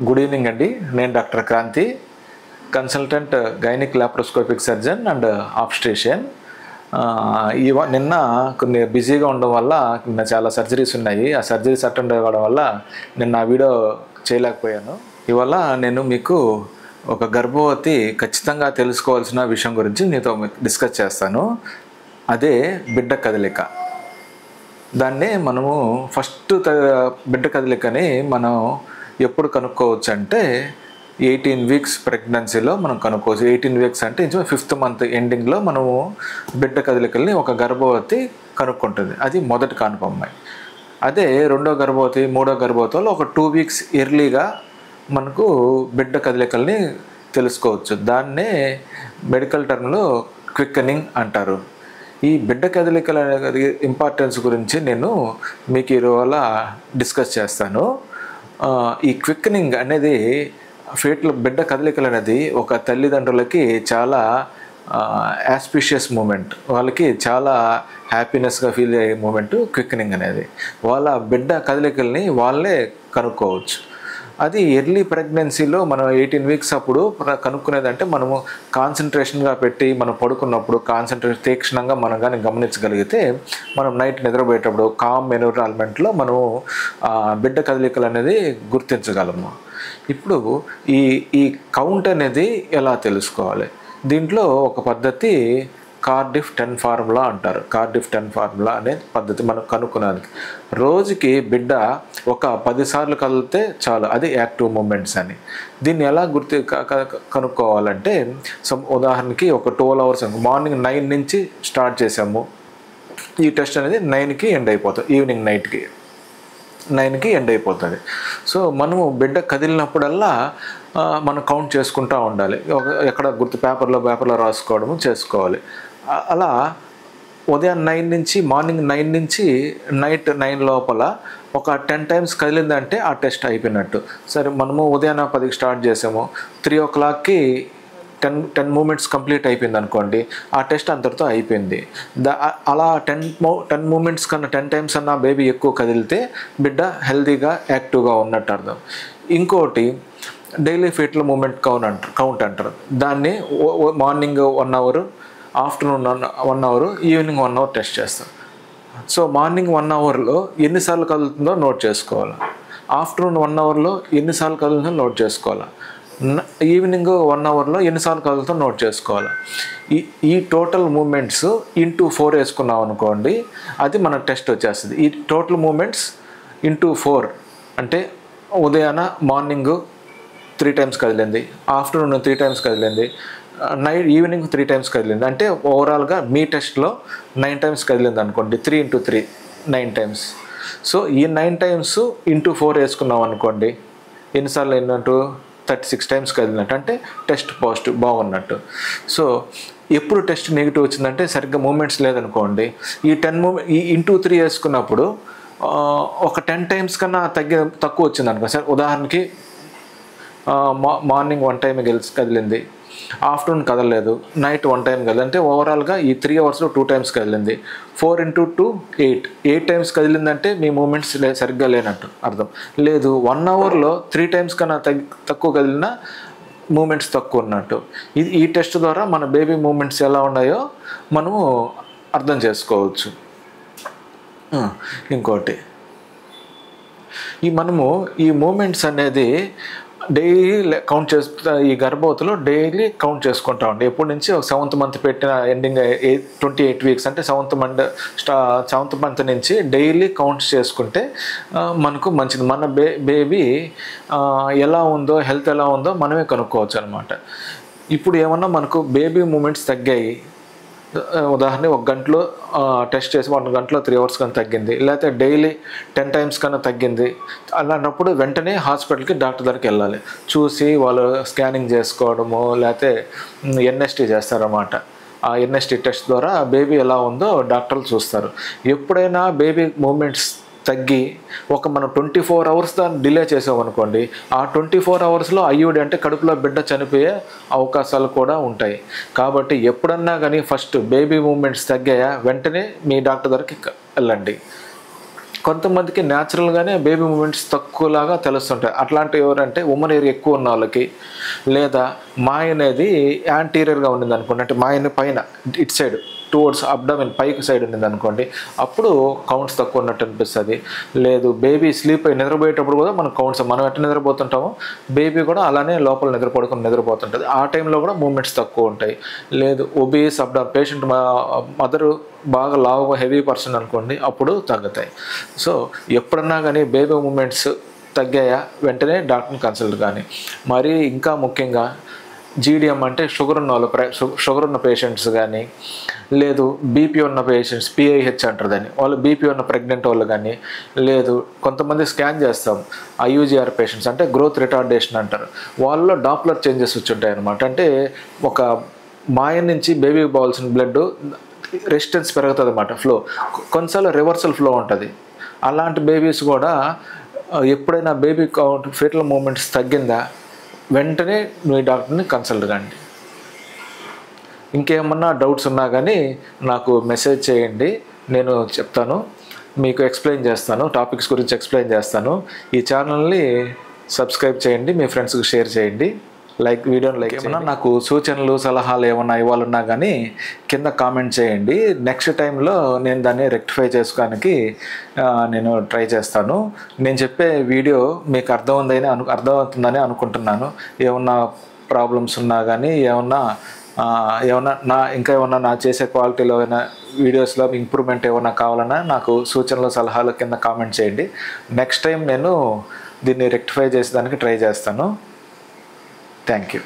Good evening అండి. నేను doctor Kranti, consultant gynaec laparoscopic surgeon and obstetrician. నిన్న కొన్ని బిజీగా ఉండడం వల్ల నిన్న చాలా సర్జరీస్ ఉన్నాయి. ఆ సర్జరీస్ అటెండ్ అవ్వడం వల్ల నిన్న ఆ వీడియో చేయలేకపోయాను. ఇవాళ నేను మీకు ఒక గర్భవతి ఖచ్చితంగా తెలుసుకోవాల్సిన విషయం గురించి నీతో డిస్కస్ చేస్తాను. అదే బిడ్డ కదలిక. దాన్నే మనము ఫస్ట్ బిడ్డ కదలికని మనం ఎప్పుడు కనుక్కోవచ్చు అంటే 18 వీక్స్ ప్రెగ్నెన్సీలో మనం కనుక్కోవచ్చు. 18 వీక్స్ అంటే 5th మంత్ ఎండింగ్లో మనము బిడ్డ కదలికల్ని ఒక గర్భవతి కనుక్కుంటుంది. అది మొదటి కాన్పు అమ్మాయి. అదే రెండో గర్భవతి, మూడో గర్భవతిలో ఒక 2 వీక్స్ ఎర్లీగా మనకు బిడ్డ కదలికల్ని తెలుసుకోవచ్చు. దాన్నే మెడికల్ టర్మ్లో క్విక్కనింగ్ అంటారు. ఈ బిడ్డ కదలికల ఇంపార్టెన్స్ గురించి నేను మీకు ఇవాళ డిస్కస్ చేస్తాను. ఈ క్విక్కనింగ్ అనేది బిడ్డ కదలికలు అనేది ఒక తల్లిదండ్రులకి చాలా ఆస్పిషియస్ మూమెంట్. వాళ్ళకి చాలా హ్యాపీనెస్గా ఫీల్ అయ్యే మూమెంట్ క్విక్కనింగ్ అనేది. వాళ్ళ బిడ్డ కదలికల్ని వాళ్ళే కనుక్కోవచ్చు. అది ఎర్లీ ప్రెగ్నెన్సీలో మనం 18 వీక్స్ అప్పుడు కనుక్కునేదంటే మనము కాన్సన్ట్రేషన్గా పెట్టి మనం పడుకున్నప్పుడు తీక్షణంగా మనం కానీ గమనించగలిగితే మనం నైట్ నిద్రపోయేటప్పుడు కామ్ ఎన్విరాన్మెంట్లో మనము బిడ్డ కదలికలు అనేది గుర్తించగలము. ఇప్పుడు ఈ కౌంట్ అనేది ఎలా తెలుసుకోవాలి? దీంట్లో ఒక పద్ధతి కార్డిఫ్ 10 ఫార్ములా అంటారు. కార్డిఫ్ 10 ఫార్ములా అనే పద్ధతి మనం కనుక్కునేందుకు. రోజుకి బిడ్డ ఒక 10 సార్లు కదిలితే చాలు, అది యాక్టివ్ మూమెంట్స్ అని. దీన్ని ఎలా కనుక్కోవాలంటే ఉదాహరణకి ఒక 12 అవర్స్ మార్నింగ్ 9 నుంచి స్టార్ట్ చేసాము. ఈ టెస్ట్ అనేది 9కి ఎండ్ అయిపోతుంది. ఈవినింగ్ 9కి ఎండ్ అయిపోతుంది. సో మనము బిడ్డ కదిలినప్పుడల్లా మనం కౌంట్ చేసుకుంటూ ఉండాలి. ఎక్కడ పేపర్లో రాసుకోవడము చేసుకోవాలి. అలా ఉదయం 9 నుంచి మార్నింగ్ 9 నుంచి నైట్ 9 లోపల ఒక 10 టైమ్స్ కదిలిందంటే ఆ టెస్ట్ అయిపోయినట్టు. సరే, మనము ఉదయాన్నే 10కి స్టార్ట్ చేసాము, 3 o'clockకి 10 మూమెంట్స్ కంప్లీట్ అయిపోయింది అనుకోండి, ఆ టెస్ట్ అంతటితో అయిపోయింది. అలా 10 మూమెంట్స్ కన్నా 10 టైమ్స్ అన్న బేబీ ఎక్కువ కదిలితే బిడ్డ హెల్తీగా యాక్టివ్గా ఉన్నట్టు అర్థం. ఇంకోటి డైలీ ఫీటల్ మూమెంట్ కౌంట్ అంటారు. దాన్ని morning 1 hour, afternoon 1 hour, evening 1 hour test చేస్తాం. సో మార్నింగ్ 1 అవర్లో ఎన్నిసార్లు కదులుతుందో నోట్ చేసుకోవాలి. ఆఫ్టర్నూన్ 1 అవర్లో ఎన్నిసార్లు కదులుతుందో నోట్ చేసుకోవాలి. ఈవినింగ్ 1 అవర్లో ఎన్నిసార్లు కదులుతో నోట్ చేసుకోవాలి. ఈ టోటల్ మూమెంట్స్ ఇంటూ 4 వేసుకున్నాం అనుకోండి, అది మన టెస్ట్ వచ్చేస్తుంది. ఈ టోటల్ మూమెంట్స్ ఇంటూ 4 అంటే మార్నింగ్ 3 టైమ్స్ కదిలింది, ఆఫ్టర్నూన్ 3 టైమ్స్ కదిలింది, ఈవినింగ్ 3 టైమ్స్ కదిలింది. అంటే ఓవరాల్గా మీ టెస్ట్లో 9 టైమ్స్ కదిలింది అనుకోండి. 3 × 3 9 టైమ్స్. సో ఈ 9 టైమ్స్ ఇంటూ 4 వేసుకున్నాం అనుకోండి, ఎన్నిసార్లు అయినట్టు 36 టైమ్స్ కదిలినట్టు, అంటే టెస్ట్ పాజిటివ్ బాగున్నట్టు. సో ఎప్పుడు టెస్ట్ నెగిటివ్ వచ్చిందంటే సరిగ్గా మూమెంట్స్ లేదనుకోండి, ఈ ఇంటూ 3 వేసుకున్నప్పుడు ఒక 10 టైమ్స్ కన్నా తక్కువ వచ్చింది అనుకో. సరే, ఉదాహరణకి మార్నింగ్ 1 టైం కదిలింది, ఆఫ్టర్నూన్ కదలలేదు, నైట్ 1 టైం కదిలింది. అంటే ఓవరాల్గా ఈ 3 అవర్స్లో 2 టైమ్స్ కదిలింది. 4 × 2 8 టైమ్స్ కదిలిందంటే మీ మూమెంట్స్ సరిగ్గా లేనట్టు అర్థం. లేదు, 1 అవర్లో 3 టైమ్స్ కన్నా తక్కువ కదిలినా మూమెంట్స్ తక్కువ ఉన్నట్టు. ఈ టెస్ట్ ద్వారా మన బేబీ మూమెంట్స్ ఎలా ఉన్నాయో మనము అర్థం చేసుకోవచ్చు. ఇంకోటి, మనము ఈ మూమెంట్స్ అనేది డైలీ కౌంట్ ఈ గర్భవతిలో డైలీ కౌంట్ చేసుకుంటా ఉండి ఎప్పటి నుంచి 7th మంత్ పెట్టిన ఎండింగ్ 28 వీక్స్ అంటే 7th మంత్ నుంచి డైలీ కౌంట్ చేసుకుంటే మనకు మంచిది. మన బేబీ ఎలా ఉందో, హెల్త్ ఎలా ఉందో మనమే కనుక్కోవచ్చు అనమాట. ఇప్పుడు ఏమన్నా మనకు బేబీ మూమెంట్స్ తగ్గాయి, ఉదాహరణ 1 గంటలో టెస్ట్ చేసి 1 గంటలో 3 అవర్స్ కన్నా తగ్గింది, లేకపోతే డైలీ 10 టైమ్స్ కన్నా తగ్గింది, అలాంటప్పుడు వెంటనే హాస్పిటల్కి డాక్టర్ దగ్గరికి వెళ్ళాలి. చూసి వాళ్ళు స్కానింగ్ చేసుకోవడము, లేకపోతే ఎన్ఎస్టీ చేస్తారన్నమాట. ఆ ఎన్ఎస్టీ టెస్ట్ ద్వారా బేబీ ఎలా ఉందో డాక్టర్లు చూస్తారు. ఎప్పుడైనా బేబీ మూమెంట్స్ తగ్గి మనం 24 అవర్స్ దాన్ని డిలే చేసామనుకోండి, ఆ 24 అవర్స్లో ఐయుడి అంటే కడుపులో బిడ్డ చనిపోయే అవకాశాలు కూడా ఉంటాయి. కాబట్టి ఎప్పుడన్నా కానీ ఫస్ట్ బేబీ మూమెంట్స్ తగ్గాయా వెంటనే మీ డాక్టర్ దగ్గరికి వెళ్ళండి. కొంతమందికి న్యాచురల్గానే బేబీ మూమెంట్స్ తక్కువలాగా తెలుస్తుంటాయి. అట్లాంటివి ఎవరంటే ఉమ్మన్ ఏరియా ఎక్కువ ఉన్న వాళ్ళకి, లేదా మాయ అనేది యాంటీరియర్గా ఉండింది అనుకోండి, అంటే మాయని పైన ఇటు సైడ్ టువర్డ్స్ అబ్డమిన్ పైకి సైడ్ ఉండింది అనుకోండి, అప్పుడు కౌంట్స్ తక్కువ ఉన్నట్టు అనిపిస్తుంది. లేదు బేబీ స్లీప్ అయి నిద్రపోయేటప్పుడు కూడా మనకు కౌంట్స్, మనం ఎట్లా నిద్రపోతుంటామో బేబీ కూడా అలానే లోపల నిద్రపోతుంటుంది. ఆ టైంలో కూడా మూమెంట్స్ తక్కువ ఉంటాయి. లేదు ఒబీస్ అబ్డమ్ పేషెంట్ మదరు బాగా లావుగా హెవీ పర్సన్ అనుకోండి, అప్పుడు తగ్గుతాయి. సో ఎప్పుడన్నా కానీ బేబీ మూమెంట్స్ తగ్గాయా వెంటనే డాక్టర్ని కన్సల్ట్ కానీ. మరి ఇంకా ముఖ్యంగా జీడిఎం అంటే షుగర్ ఉన్న పేషెంట్స్ కానీ, లేదు బీపీ ఉన్న పేషెంట్స్, పిఐహెచ్ అంటారు దాన్ని, వాళ్ళు బీపీ ఉన్న ప్రెగ్నెంట్ వాళ్ళు కానీ, లేదు కొంతమంది స్కాన్ చేస్తాం ఐయూజీఆర్ పేషెంట్స్ అంటే గ్రోత్ రిటార్డేషన్ అంటారు, వాళ్ళలో డాప్లర్ చేంజెస్ వచ్చి ఉంటాయి అనమాట. అంటే ఒక మాయ నుంచి బేబీకి పోవాల్సిన బ్లడ్ రెసిస్టెన్స్ పెరుగుతుంది అన్నమాట, ఫ్లో కొన్నిసార్లు రివర్సల్ ఫ్లో ఉంటుంది. అలాంటి బేబీస్ కూడా ఎప్పుడైనా బేబీ కౌంట్ ఫీటల్ మూమెంట్స్ తగ్గిందా వెంటనే మీ డాక్టర్ని కన్సల్ట్ కండి. ఇంకేమన్నా డౌట్స్ ఉన్నా కానీ నాకు మెసేజ్ చేయండి, నేను చెప్తాను, మీకు ఎక్స్ప్లెయిన్ చేస్తాను, టాపిక్స్ గురించి ఎక్స్ప్లెయిన్ చేస్తాను. ఈ ఛానల్ని సబ్స్క్రైబ్ చేయండి, మీ ఫ్రెండ్స్కి షేర్ చేయండి, వీడియోని లైక్ ఏమన్నా నాకు సూచనలు సలహాలు ఏమన్నా ఇవ్వాలన్నా కానీ కింద కామెంట్ చేయండి. నెక్స్ట్ టైంలో నేను దాన్ని రెక్టిఫై చేసుకోవడానికి నేను ట్రై చేస్తాను. నేను చెప్పే వీడియో మీకు అర్థమవుతుందని అనుకుంటున్నాను. ఏమన్నా ప్రాబ్లమ్స్ ఉన్నా కానీ ఏమన్నా నా చేసే క్వాలిటీలో ఏమైనా వీడియోస్లో ఇంప్రూవ్మెంట్ ఏమన్నా కావాలన్నా నాకు సూచనలు సలహాలు కింద కామెంట్ చేయండి. నెక్స్ట్ టైం నేను దీన్ని రెక్టిఫై చేసేదానికి ట్రై చేస్తాను. Thank you.